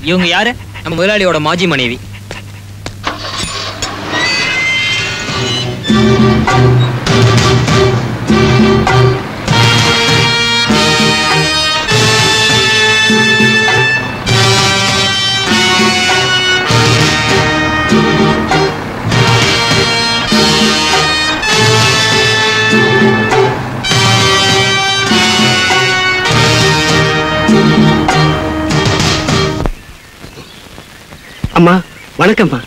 இவங்க யாரு? நம்ம முதலாளியோட மாஜி மனைவி. அம்மா வணக்கம்மா.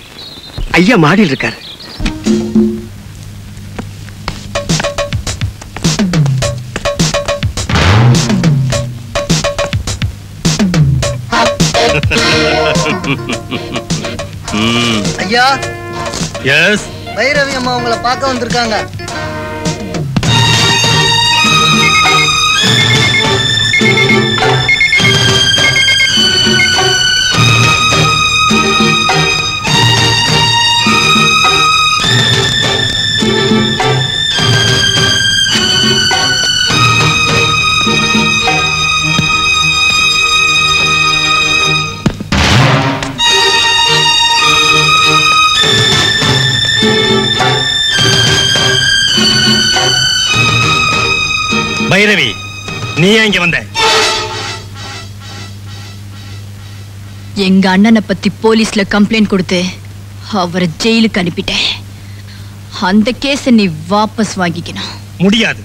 ஐயா மாடியில் இருக்காரு. ஐயா. எஸ். பைரவி அம்மா உங்களை பார்க்க வந்திருக்காங்க. பைரவி, நீ இங்க வந்த? எங்க அண்ணனை பத்தி போலீஸ்ல கம்ப்ளைண்ட் கொடுத்து அவரை ஜெயிலுக்கு அனுப்பிட்டேன். அந்த கேஸ நீ வாபஸ் வாங்கிக்கணும். முடியாது.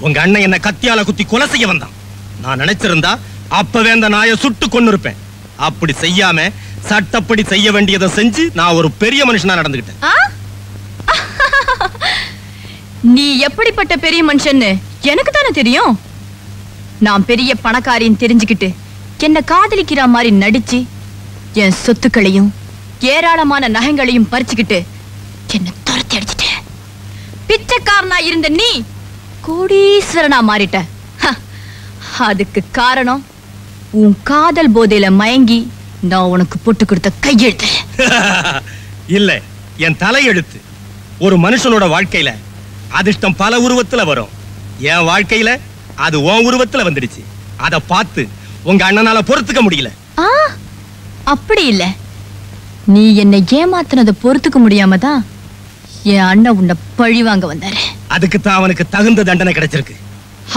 உங்க அண்ணன் என்ன கத்தியால குத்தி கொலை செய்ய வந்தான். நான் நினைச்சிருந்தா அப்பவே அந்த நாயை சுட்டு கொன்னு இருப்பேன். அப்படி செய்யாம சட்டப்படி செய்ய வேண்டியதை செஞ்சு நான் ஒரு பெரிய மனுஷனா நடந்துகிட்டேன். நீ எப்படிப்பட்ட பெரிய மனுஷன்னு எனக்கு தானே தெரியும். நான் பெரிய பணக்காரின்னு தெரிஞ்சுக்கிட்டு என்ன காதலிக்கிற மாதிரி நடிச்சு என் சொத்துக்களையும் ஏராளமான நகைகளையும் பறிச்சுக்கிட்டு என்ன துரத்தி அடிச்சிட்டேன். பிச்சைக்காரனா இருந்த நீ கோடீஸ்வரனா மாறிட்ட. அதுக்கு காரணம் உன் காதல் போதையில மயங்கி நான் உனக்கு போட்டு கொடுத்த கையெழுத்து. இல்ல, என் தலையெழுத்து. ஒரு மனுஷனோட வாழ்க்கையில அதிர்ஷ்டம் பல உருவத்துல வரும். என் வாழ்க்கையில அது உன் உருவத்துல வந்துடுச்சு. அத பார்த்து உங்க அண்ணனால பொறுத்துக்க முடியல. அப்படி இல்ல, நீ என்னை ஏமாத்தினதை பொறுத்துக்க முடியாம தான் என் அண்ணன் உன்னை பழி வாங்க வந்தாரு. அதுக்கு தான் அவனுக்கு தகுந்த தண்டனை கிடைச்சிருக்கு.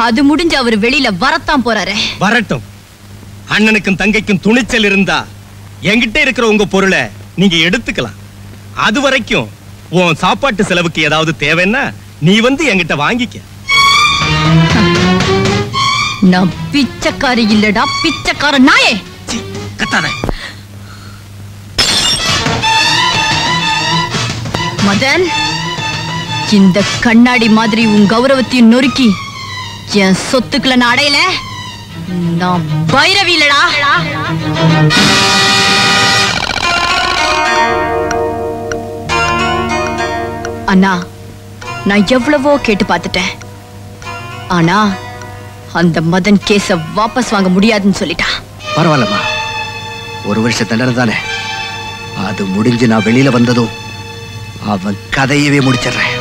அது முடிஞ்சு அவர் வெளியில வரத்தான் போறாரு. வரட்டும். அண்ணனுக்கும் தங்கைக்கும் துணிச்சல் இருந்தா என்கிட்ட இருக்கிற உங்க பொருளை நீங்க எடுத்துக்கலாம். அது வரைக்கும் உன் சாப்பாட்டு செலவுக்கு ஏதாவது தேவைன்னா நீ வந்து என்கிட்ட வாங்கிக்க. நான் பிச்சைக்காரி இல்லடா, பிச்சைக்கார நாயே. கத்தாத. மதன், இந்த கண்ணாடி மாதிரி உன் கௌரவத்தையும் நொறுக்கி என் சொத்துக்களை நான் அடையல. நான் பைரவி இல்லடா. அண்ணா, நான் எவ்வளவோ கேட்டு பார்த்துட்டேன். ஆனா அந்த மதன் கேஸ வாபஸ் வாங்க முடியாதுன்னு சொல்லிட்டான். பரவாயில்லம்மா, ஒரு வருஷம் தண்டனை தானே. அது முடிஞ்சு நான் வெளியில வந்ததும் அவன் கதையவே முடிச்சிடுறேன்.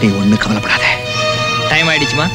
நீ ஒண்ணு கவலைப்படாத. டைம் ஆயிடுச்சுமா?